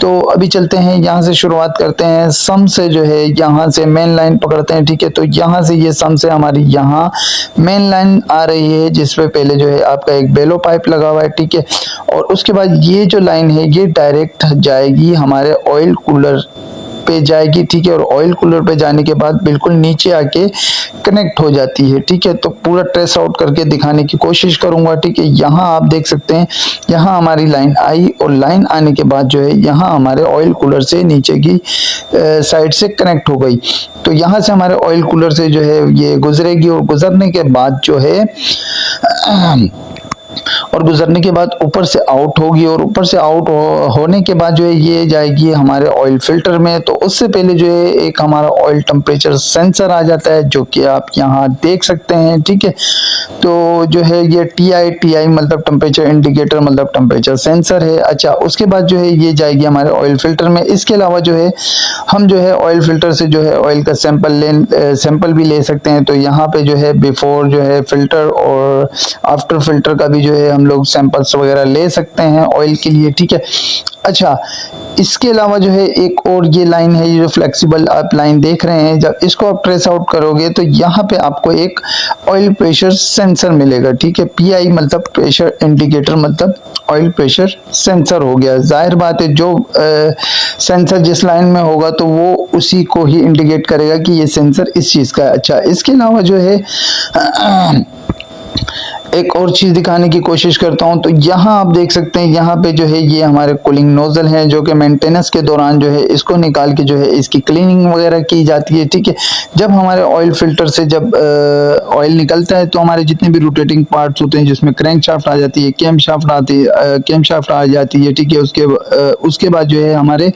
तो अभी चलते हैं, यहाँ से शुरुआत करते हैं सम से, जो है यहाँ से मेन लाइन पकड़ते हैं। ठीक है, तो यहाँ से ये सम से हमारी यहाँ मेन लाइन आ रही है जिसपे पहले जो है आपका एक बेलो पाइप लगा हुआ है। ठीक है, और उसके बाद ये जो लाइन है ये डायरेक्ट जाएगी हमारे ऑयल कूलर पे जाएगी। ठीक है, और ऑयल कूलर पे जाने के बाद बिल्कुल नीचे आके कनेक्ट हो जाती है। ठीक है, तो पूरा ट्रेस आउट करके दिखाने की कोशिश करूंगा। ठीक है, यहाँ आप देख सकते हैं, यहाँ हमारी लाइन आई और लाइन आने के बाद जो है यहाँ हमारे ऑयल कूलर से नीचे की साइड से कनेक्ट हो गई। तो यहाँ से हमारे ऑयल कूलर से जो है ये गुजरेगी और गुजरने के बाद जो है गुजरने के बाद ऊपर से आउट होगी, और ऊपर से आउट होने के बाद जो है ये जाएगी हमारे ऑयल फिल्टर में। तो उससे पहले जो है एक हमारा ऑयल टेम्परेचर सेंसर आ जाता है जो कि आप यहाँ देख सकते हैं। ठीक है, तो जो है ये TI मतलब टेम्परेचर इंडिकेटर मतलब टेम्परेचर सेंसर है। अच्छा, उसके बाद जो है ये जाएगी हमारे ऑयल फिल्टर में। इसके अलावा जो है हम जो है ऑयल फिल्टर से जो है ऑयल का सैंपल भी ले सकते हैं। तो यहाँ पे जो है बिफोर जो है फिल्टर और आफ्टर फिल्टर का भी जो है हम लोग सैंपल्स वगैरह ले सकते हैं ऑयल के लिए। ठीक है, अच्छा, इसके अलावा जो है एक और ये लाइन है, ये जो फ्लेक्सिबल आप लाइन देख रहे हैं, जब इसको आप ट्रेस आउट करोगे तो यहाँ पे आपको एक ऑयल प्रेशर सेंसर मिलेगा। ठीक है, PI मतलब प्रेशर इंडिकेटर मतलब ऑयल प्रेशर सेंसर हो गया। जाहिर बात है जो सेंसर जिस लाइन में होगा तो वो उसी को ही इंडिकेट करेगा कि ये सेंसर इस चीज का है। अच्छा, इसके अलावा जो है एक और चीज दिखाने की कोशिश करता हूं, तो यहाँ आप देख सकते हैं, यहाँ पे जो है ये हमारे कूलिंग नोजल हैं जो कि मेंटेनेंस के दौरान जो है इसको निकाल के जो है इसकी क्लीनिंग वगैरह की जाती है। ठीक है, जब हमारे ऑयल फिल्टर से जब ऑयल निकलता है तो हमारे जितने भी रोटेटिंग पार्ट्स होते हैं जिसमें क्रैंक शाफ्ट आ जाती है, कैम शाफ्ट आ जाती है। ठीक है, उसके बाद जो है हमारे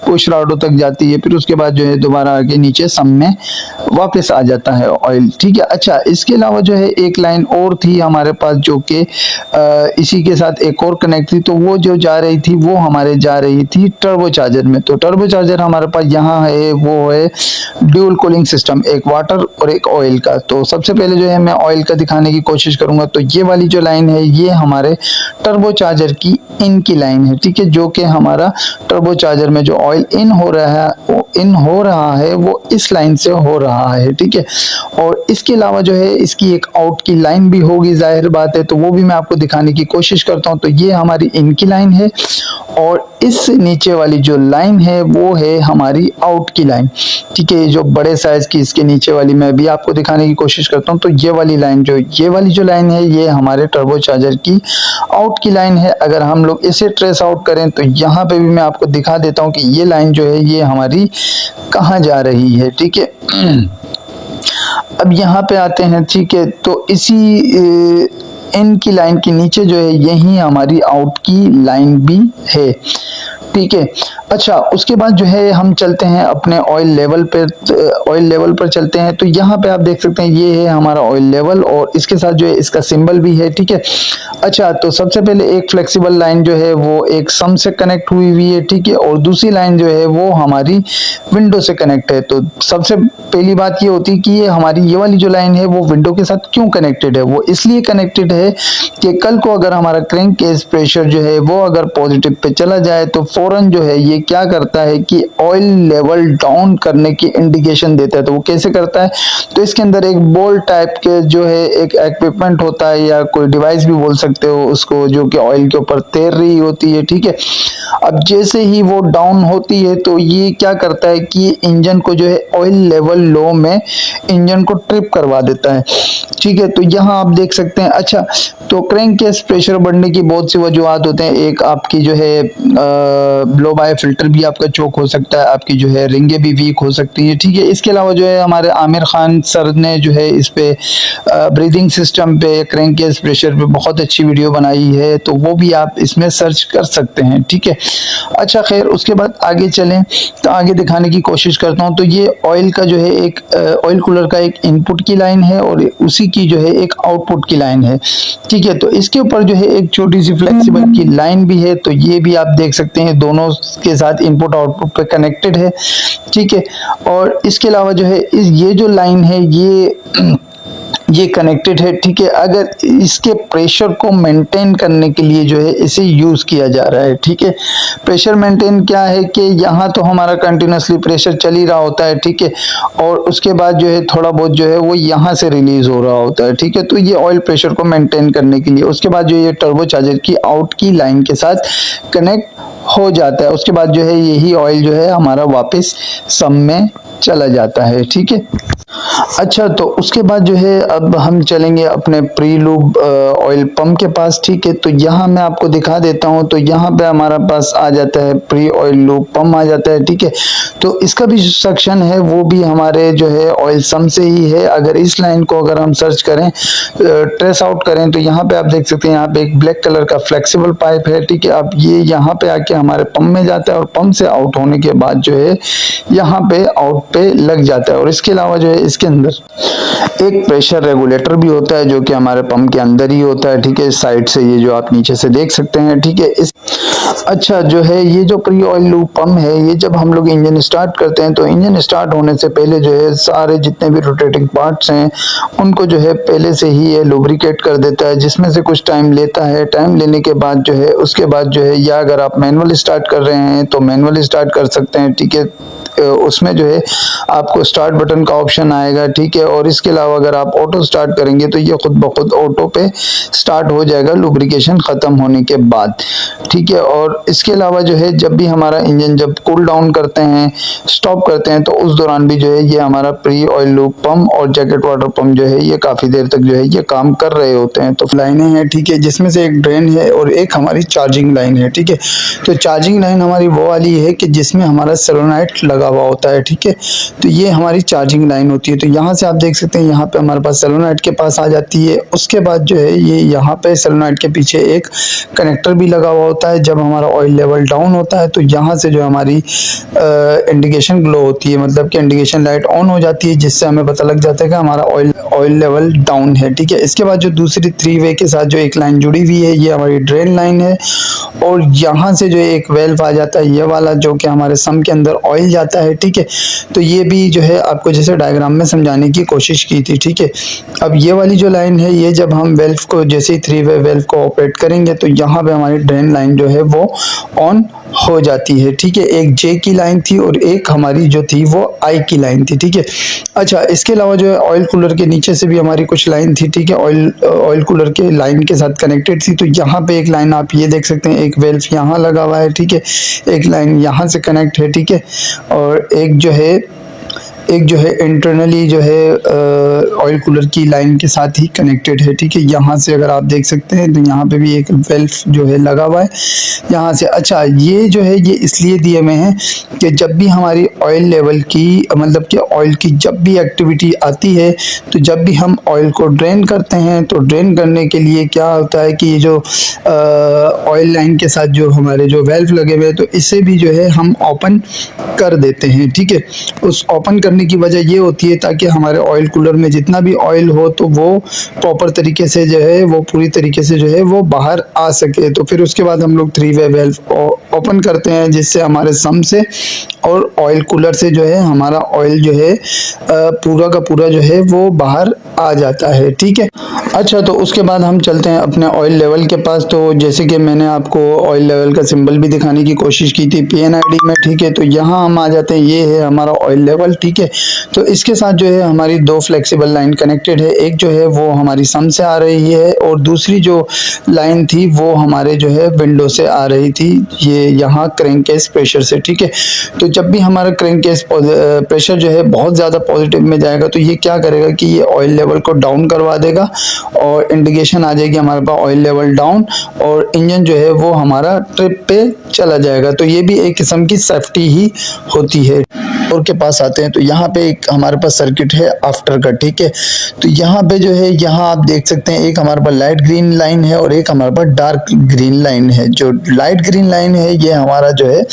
पुश रॉडों तक जाती है, फिर उसके बाद जो है दोबारा आगे नीचे सम में वापस आ जाता है ऑयल। ठीक है, अच्छा, इसके अलावा जो है एक लाइन और थी हमारे पास जो कि इसी के साथ एक और कनेक्ट थी, तो वो जो जा रही थी वो हमारे जा रही थी टर्बो चार्जर में। तो टर्बो चार्जर हमारे पास यहाँ है, वो है ड्यूल कूलिंग सिस्टम, एक वाटर और एक ऑयल का। तो सबसे पहले जो है मैं ऑयल का दिखाने की कोशिश करूंगा। तो ये वाली जो लाइन है ये हमारे टर्बो चार्जर की इन की लाइन है। ठीक है, जो कि हमारा टर्बो चार्जर में जो ऑयल इन हो रहा है वो इस लाइन से हो रहा है। ठीक है, और इसके अलावा जो है इसकी एक आउट की लाइन भी होगी, जाहिर बात है, तो वो भी मैं आपको दिखाने की कोशिश करता हूं। तो ये हमारी इन की लाइन है और इस नीचे वाली जो लाइन है वो है हमारी आउट की लाइन। ठीक है, जो बड़े साइज की इसके नीचे वाली मैं भी आपको दिखाने की कोशिश करता हूं। तो ये वाली जो लाइन है ये हमारे टर्बो चार्जर की आउट की लाइन है। अगर हम लोग इसे ट्रेस आउट करें तो यहाँ पे भी मैं आपको दिखा देता हूँ कि ये लाइन जो है ये हमारी कहाँ जा रही है। ठीक है, अब यहाँ पे आते हैं। ठीक है, तो इसी इन की लाइन के नीचे जो है यही हमारी आउट की लाइन भी है। ठीक है, अच्छा, उसके बाद जो है हम चलते हैं अपने ऑयल लेवल पर चलते हैं। तो यहाँ पे आप देख सकते हैं ये है हमारा ऑयल लेवल और इसके साथ जो है इसका सिंबल भी है। ठीक है, अच्छा, तो सबसे पहले एक फ्लेक्सिबल लाइन जो है वो एक सम से कनेक्ट हुई है। ठीक है, और दूसरी लाइन जो है वो हमारी विंडो से कनेक्ट है। तो सबसे पहली बात ये होती है कि ये हमारी ये वाली जो लाइन है वो विंडो के साथ क्यों कनेक्टेड है। वो इसलिए कनेक्टेड है कि कल को अगर हमारा क्रैंक केस प्रेशर जो है वो अगर पॉजिटिव पे चला जाए तो फौरन जो है ये क्या करता है कि ऑयल लेवल डाउन करने की इंडिकेशन देता है। तो वो कैसे करता है, तो इसके अंदर एक बॉल टाइप के जो है एक इक्विपमेंट होता है या कोई डिवाइस भी बोल सकते हो उसको, जो कि ऑयल के ऊपर तैर रही होती है, ठीक है। अब जैसे ही वो डाउन होती है तो ये क्या करता है कि इंजन को जो है ऑयल लेवल लो में इंजन को ट्रिप करवा देता है, ठीक है। तो यहाँ आप देख सकते हैं। अच्छा, तो क्रैंक केस प्रेशर बढ़ने की बहुत सी वजूहत होते हैं। एक आपकी जो है ब्लो बाय फिल्टर भी आपका चोक हो सकता है, आपकी जो है रिंगे भी वीक हो सकती है, ठीक है। इसके अलावा जो है हमारे आमिर खान सर ने जो है इस पे ब्रीदिंग सिस्टम पे, क्रैंक केस प्रेशर पे बहुत अच्छी वीडियो बनाई है, तो वो भी आप इसमें सर्च कर सकते हैं, ठीक है। अच्छा खैर, उसके बाद आगे चलें तो आगे दिखाने की कोशिश करता हूँ। तो ये ऑयल का जो है एक ऑयल कूलर का एक इनपुट की लाइन है और उसी की जो है एक आउटपुट की लाइन है, ठीक है। तो इसके ऊपर जो है एक छोटी सी फ्लेक्सिबल की लाइन भी है, तो ये भी आप देख सकते हैं दोनों के साथ इनपुट आउटपुट पे कनेक्टेड है, ठीक है। और इसके अलावा जो है ये जो लाइन है ये कनेक्टेड है, ठीक है। अगर इसके प्रेशर को मेंटेन करने के लिए जो है इसे यूज किया जा रहा है, ठीक है। प्रेशर मेंटेन क्या है कि यहाँ तो हमारा कंटिन्यूसली प्रेशर चल ही रहा होता है, ठीक है, और उसके बाद जो है थोड़ा बहुत जो है वो यहाँ से रिलीज हो रहा होता है, ठीक है। तो ये ऑयल प्रेशर को मेंटेन करने के लिए, उसके बाद जो ये टर्बो चार्जर की आउट की लाइन के साथ कनेक्ट हो जाता है। उसके बाद जो है यही ऑयल जो है हमारा वापस सम में चला जाता है, ठीक है। अच्छा, तो उसके बाद जो है अब हम चलेंगे अपने प्री लूब ऑयल पंप के पास, ठीक है। तो यहाँ मैं आपको दिखा देता हूँ। तो यहाँ पे हमारा पास आ जाता है प्री ऑयल लूब पंप आ जाता है, ठीक है। तो इसका भी सेक्शन है वो भी हमारे जो है ऑयल सम से ही है। अगर इस लाइन को अगर हम सर्च करें, ट्रेस आउट करें, तो यहाँ पे आप देख सकते हैं यहाँ पे एक ब्लैक कलर का फ्लेक्सिबल पाइप है, ठीक है। अब ये यहाँ पे आके हमारे पंप में जाता है और पंप से आउट होने के बाद जो है यहाँ पे आउट पे लग जाता है। और इसके अलावा जो है इसके अंदर एक प्रेशर रेगुलेटर भी होता है जो कि हमारे पंप के अंदर ही होता है, ठीक है। साइड से ये जो आप नीचे से देख सकते हैं, ठीक है। अच्छा, जो है ये जो प्री ऑयल लूब पंप है, ये जब हम लोग इंजन स्टार्ट करते हैं तो इंजन स्टार्ट होने से पहले जो है सारे जितने भी रोटेटिंग पार्ट्स हैं उनको जो है पहले से ही ये लुब्रिकेट कर देता है, जिसमें से कुछ टाइम लेता है। टाइम लेने के बाद जो है उसके बाद जो है, या अगर आप मैनुअल स्टार्ट कर रहे हैं तो मैनुअल स्टार्ट कर सकते हैं, ठीक है। उसमें जो है आपको स्टार्ट बटन का ऑप्शन आएगा, ठीक है। और इसके अलावा अगर आप ऑटो स्टार्ट करेंगे तो ये खुद ब खुद ऑटो पे स्टार्ट हो जाएगा लुब्रिकेशन खत्म होने के बाद, ठीक है। और इसके अलावा जो है जब भी हमारा इंजन जब कूल डाउन करते हैं, स्टॉप करते हैं, तो उस दौरान भी जो है ये हमारा प्री ऑयल लूब पंप और जैकेट वाटर पंप जो है ये काफी देर तक जो है ये काम कर रहे होते हैं। तो लाइनें हैं, ठीक है, जिसमें से एक ड्रेन है और एक हमारी चार्जिंग लाइन है, ठीक है। तो चार्जिंग लाइन हमारी वो वाली है कि जिसमें हमारा सोलेनोइड लगा हुआ होता है, ठीक है। तो ये हमारी चार्जिंग लाइन होती है। तो यहाँ से आप देख सकते हैं यहाँ पे हमारे पास सोलेनोइड के पास आ जाती है। उसके बाद जो है ये यहाँ पे सोलेनोइड के पीछे एक कनेक्टर भी लगा हुआ होता है। जब हमारा ऑयल लेवल डाउन होता है तो यहाँ से जो हमारी इंडिकेशन ग्लो होती है, मतलब कि इंडिकेशन लाइट ऑन हो जाती है, जिससे हमें पता लग जाता है कि हमारा ऑयल लेवल डाउन है, ठीक है। इसके बाद जो दूसरी 3 वे के साथ जो एक लाइन जुड़ी हुई है ये हमारी ड्रेन लाइन है। और यहाँ से जो एक वेल्व आ जाता है ये वाला, जो कि हमारे सम के अंदर ऑयल जाता है, ठीक है। तो ये भी जो है आपको जैसे डायग्राम में समझाने की कोशिश की थी, ठीक है। अब ये वाली जो लाइन है ये जब हम वेल्व को जैसे ही 3 वे वेल्व को ऑपरेट करेंगे तो यहाँ पे हमारी ड्रेन लाइन जो है वो ऑन हो जाती है, ठीक है। एक जे की लाइन थी और एक हमारी जो थी वो आई की लाइन थी, ठीक है। अच्छा, इसके अलावा जो है ऑयल कूलर के नीचे से भी हमारी कुछ लाइन थी, ठीक है, ऑयल कूलर के लाइन के साथ कनेक्टेड थी। तो यहाँ पे एक लाइन आप ये देख सकते हैं, एक वेल्व यहाँ लगा हुआ है, ठीक है, एक लाइन यहाँ से कनेक्ट है, ठीक है। और एक जो है इंटरनली जो है ऑयल कूलर की लाइन के साथ ही कनेक्टेड है, ठीक है। यहाँ से अगर आप देख सकते हैं तो यहाँ पे भी एक वेल्व जो है लगा हुआ है यहाँ से। अच्छा, ये जो है ये इसलिए दिए हुए हैं कि जब भी हमारी ऑयल लेवल की, मतलब कि ऑयल की जब भी एक्टिविटी आती है, तो जब भी हम ऑयल को ड्रेन करते हैं तो ड्रेन करने के लिए क्या होता है कि ये जो ऑयल लाइन के साथ जो हमारे जो वेल्व लगे हुए हैं तो इसे भी जो है हम ओपन कर देते हैं, ठीक है। उस ओपन करने की वजह ये होती है ताकि हमारे ऑयल कूलर में जितना भी ऑयल हो तो वो प्रॉपर तरीके से जो है वो पूरी तरीके से जो है वो बाहर आ सके। तो फिर उसके बाद हम लोग 3 वे वेल्व ओपन करते हैं, जिससे हमारे सम से और ऑयल कूलर से जो है हमारा ऑयल जो है पूरा का पूरा जो है वो बाहर आ जाता है। ठीक है, अच्छा तो उसके बाद हम चलते हैं अपने ऑयल लेवल के पास। तो जैसे कि मैंने आपको ऑयल लेवल का सिंबल भी दिखाने की कोशिश की थी PNID में। ठीक है, तो यहाँ हम आ जाते हैं, ये है हमारा ऑयल लेवल। ठीक है, तो इसके साथ जो है हमारी दो फ्लेक्सिबल लाइन कनेक्टेड है, एक जो है वो हमारी सम से आ रही है और दूसरी जो लाइन थी वो हमारे जो है विंडो से आ रही थी, ये यहाँ क्रैंककेस प्रेशर से। ठीक है, तो जब भी हमारा क्रैंककेस प्रेशर जो है बहुत ज़्यादा पॉजिटिव में जाएगा तो ये क्या करेगा कि ये ऑयल लेवल को डाउन करवा देगा और इंडिकेशन आ जाएगी हमारे पास ऑयल लेवल डाउन, और इंजन जो है वो हमारा ट्रिप पे चला जाएगा। तो ये भी एक किस्म की सेफ्टी ही होती है। और के पास आते हैं तो यहाँ पे एक हमारे पास सर्किट है आफ्टर का। ठीक है, तो यहाँ पे जो है यहाँ आप देख सकते हैं एक हमारे पास लाइट ग्रीन लाइन है और एक हमारे पास डार्क ग्रीन लाइन है। जो लाइट ग्रीन लाइन है ये हमारा जो है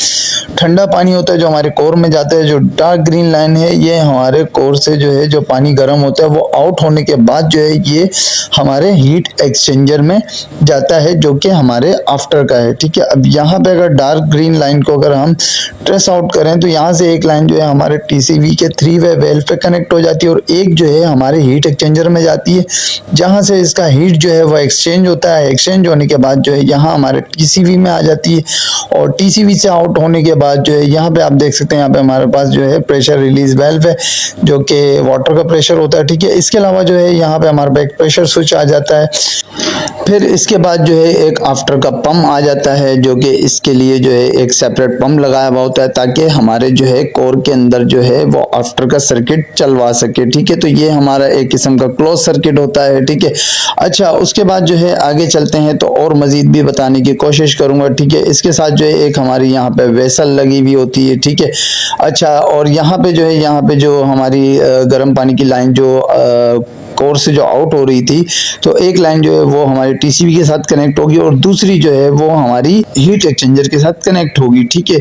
ठंडा पानी होता है जो हमारे कोर में जाता है। जो डार्क ग्रीन लाइन है ये हमारे कोर से जो है जो पानी गर्म होता है वो आउट होने के बाद जो है ये हमारे हीट एक्सचेंजर में जाता है, जो कि हमारे आफ्टर का है। ठीक है, अब यहाँ पे अगर डार्क ग्रीन लाइन को अगर हम ट्रेस आउट करें तो यहाँ से एक लाइन जो है हमारे TCV के 3-वे वेल्व पे कनेक्ट हो जाती है और एक जो है हमारे हीट एक्सचेंजर में जाती है, जहाँ से इसका हीट जो है वो एक्सचेंज होता है। एक्सचेंज होने के बाद जो है यहाँ हमारे TCV में आ जाती है और TCV से आउट होने के बाद जो है यहाँ पे आप देख सकते हैं यहाँ पे हमारे पास जो है प्रेशर रिलीज वेल्व है, जो कि वाटर का प्रेशर होता है। ठीक है, इसके अलावा जो है यहाँ पे हमारे पास एक प्रेशर स्विच आ जाता है। फिर इसके बाद जो है एक आफ्टर का पंप आ जाता है, जो कि इसके लिए जो है एक सेपरेट पंप लगाया हुआ होता है ताकि हमारे जो है कोर के अंदर जो है वो आफ्टर का सर्किट चलवा सके। ठीक है, तो ये हमारा एक किस्म का क्लोज सर्किट होता है। ठीक है, अच्छा उसके बाद जो है आगे चलते हैं तो और मजीद भी बताने की कोशिश करूंगा। ठीक है, इसके साथ जो है एक हमारी यहाँ पे वेसल लगी हुई होती है। ठीक है, अच्छा और यहाँ पे जो है यहाँ पे जो हमारी गर्म पानी की लाइन जो कोर से जो आउट हो रही थी, तो एक लाइन जो है वो हमारी TCV के साथ कनेक्ट होगी और दूसरी जो है वो हमारी हीट एक्सचेंजर के साथ कनेक्ट होगी। ठीक है,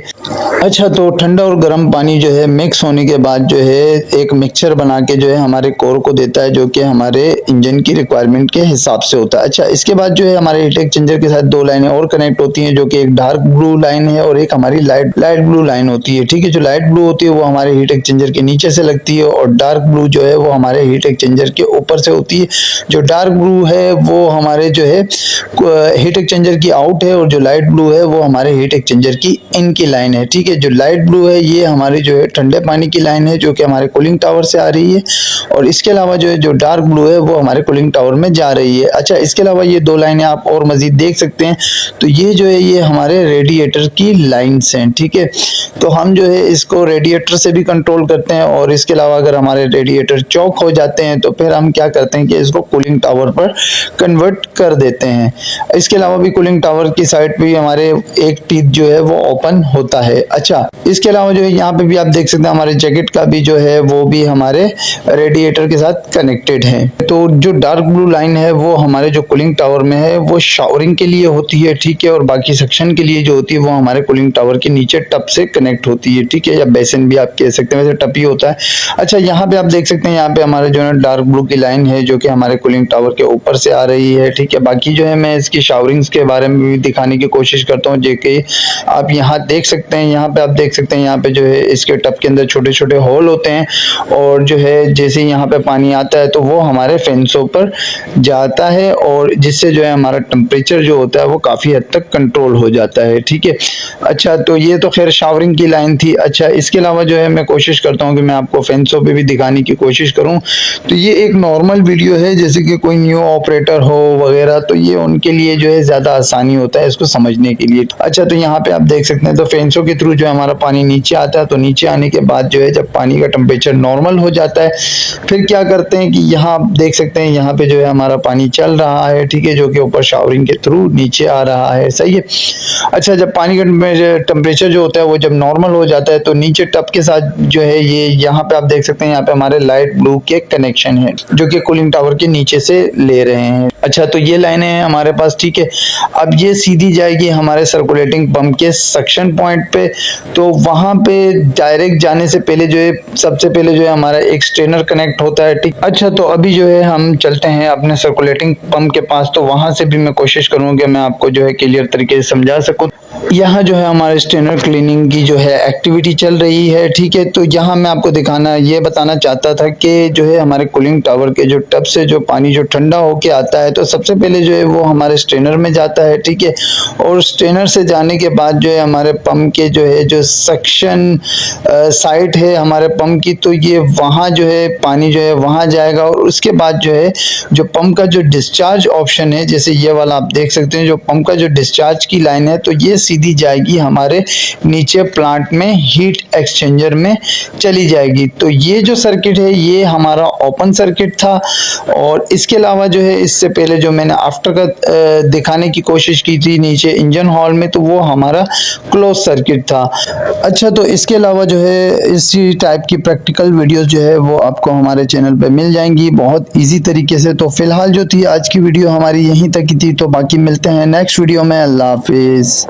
अच्छा तो ठंडा और गर्म पानी जो है मिक्स होने के बाद जो है एक मिक्सचर बना के जो है हमारे कोर को देता है, जो कि हमारे इंजन की रिक्वायरमेंट के हिसाब से होता है। अच्छा इसके बाद जो है हमारे हीट एक्सचेंजर के साथ दो लाइनें और कनेक्ट होती हैं, जो कि एक डार्क ब्लू लाइन है और एक हमारी लाइट ब्लू लाइन होती है। ठीक है, जो लाइट ब्लू होती है वो हमारे हीट एक्सचेंजर के नीचे से लगती है और डार्क ब्लू जो है वो हमारे हीट एक्सचेंजर के ऊपर से होती है। जो डार्क ब्लू है वो हमारे जो है हीट एक्सचेंजर की आउट है और जो लाइट ब्लू है वो हमारे हीट एक्सचेंजर की इन की लाइन है। ठीक है, जो लाइट ब्लू है ये हमारी जो है ठंडे पानी की लाइन है, जो कि हमारे कूलिंग टावर से आ रही है, और इसके अलावा जो है जो डार्क ब्लू है वो हमारे कूलिंग टावर में जा रही है। अच्छा इसके अलावा ये दो लाइनें आप और मजीद देख सकते हैं, तो ये जो है ये हमारे रेडिएटर की लाइन्स हैं। ठीक है, तो हम जो है इसको रेडिएटर से भी कंट्रोल करते हैं और इसके अलावा अगर हमारे रेडिएटर चौक हो जाते हैं तो फिर हम क्या करते हैं कि इसको कूलिंग टावर पर कन्वर्ट कर देते हैं। इसके अलावा भी कूलिंग टावर की साइड पे हमारे एक टीथ जो है वो ओपन होता है। अच्छा इसके अलावा जो है यहाँ पे भी आप देख सकते हैं हमारे जैकेट का भी जो है वो भी हमारे रेडिएटर के साथ कनेक्टेड है। तो जो डार्क ब्लू लाइन है वो हमारे जो कूलिंग टावर में है वो शावरिंग के लिए होती है। ठीक है, और बाकी सेक्शन के लिए जो होती है वो हमारे कूलिंग टावर के नीचे टप से कनेक्ट होती है। ठीक है, या बेसिन भी आप कह सकते हैं, वैसे टप ही होता है। अच्छा यहाँ पे आप देख सकते हैं यहाँ पे हमारे जो है डार्क ब्लू की लाइन है जो कि हमारे कूलिंग टावर के ऊपर से आ रही है। ठीक है, बाकी जो है मैं इसकी शावरिंग्स के बारे में भी दिखाने की कोशिश करता हूँ, जो कि आप यहाँ देख सकते हैं। यहाँ पे आप देख सकते हैं यहाँ पे जो है इसके टप के अंदर छोटे छोटे होल होते हैं और जो है जैसे यहाँ पे पानी आता है तो वो हमारे फेंसों पर जाता है और जिससे जो है हमारा टेम्परेचर जो होता है वो काफ़ी हद तक कंट्रोल हो जाता है। ठीक है, अच्छा तो ये तो खैर शावरिंग की लाइन थी। अच्छा इसके अलावा जो है मैं कोशिश करता हूँ कि मैं आपको फेंसों पे भी दिखाने की कोशिश करूँ। तो ये एक नॉर्मल वीडियो है, जैसे कि कोई न्यू ऑपरेटर हो वगैरह तो ये उनके लिए जो है ज़्यादा आसानी होता है इसको समझने के लिए। अच्छा तो यहाँ पे आप देख सकते हैं तो फेंसों के थ्रू जो है हमारा पानी नीचे आता है, तो नीचे आने के बाद जो है जब पानी का टेम्परेचर नॉर्मल हो जाता है फिर क्या करते हैं कि यहाँ आप देख सकते हैं यहाँ पे जो है हमारा पानी चल रहा है। ठीक है, जो कि ऊपर शावरिंग के थ्रू नीचे आ रहा है। सही है, अच्छा जब पानी का टेम्परेचर जो होता है वो जब नॉर्मल हो जाता है तो नीचे टप के साथ जो है ये यहाँ पे आप देख सकते हैं यहाँ पे हमारे लाइट ब्लू के कनेक्शन है जो कि कूलिंग टावर के नीचे से ले रहे हैं। अच्छा तो ये लाइनें हैं हमारे पास। ठीक है, अब ये सीधी जाएगी हमारे सर्कुलेटिंग पंप के सक्शन पॉइंट पे, तो वहां पे डायरेक्ट जाने से पहले जो है सबसे पहले जो है हमारा एक स्ट्रेनर कनेक्ट होता है। ठीक, अच्छा तो अभी जो है हम चलते हैं अपने सर्कुलेटिंग पंप के पास, तो वहां से भी मैं कोशिश करूंगा कि मैं आपको जो है क्लियर तरीके से समझा सकूं। यहाँ जो है हमारे स्ट्रेनर क्लीनिंग की जो है एक्टिविटी चल रही है, ठीक है। तो यहाँ मैं आपको ये बताना चाहता था कि जो है हमारे कूलिंग टावर के जो टब से जो पानी जो ठंडा होके आता है, तो सबसे पहले जो है वो हमारे स्ट्रेनर में जाता है, ठीक है। और स्ट्रेनर से जाने के बाद जो है हमारे पंप के जो है जो सक्शन साइट है हमारे पंप की, तो ये वहाँ जो है पानी जो है वहाँ जाएगा। और उसके बाद जो है जो पंप का जो डिस्चार्ज ऑप्शन है, जैसे ये वाला आप देख सकते हैं, जो पंप का जो डिस्चार्ज की लाइन है, तो ये सीधी जाएगी हमारे नीचे प्लांट में हीट एक्सचेंजर में चली जाएगी। तो ये जो सर्किट है ये हमारा ओपन सर्किट था। और इसके अलावा जो है इससे पहले जो मैंने आफ्टर का दिखाने की कोशिश की थी नीचे इंजन हॉल में, तो वो हमारा क्लोज सर्किट था। अच्छा, तो इसके अलावा जो है इसी टाइप की प्रैक्टिकल वीडियोस जो है वो आपको हमारे चैनल पे मिल जाएंगी बहुत इजी तरीके से। तो फिलहाल जो थी आज की वीडियो हमारी यहीं तक की थी, तो बाकी मिलते हैं नेक्स्ट वीडियो में। अल्लाह हाफिज।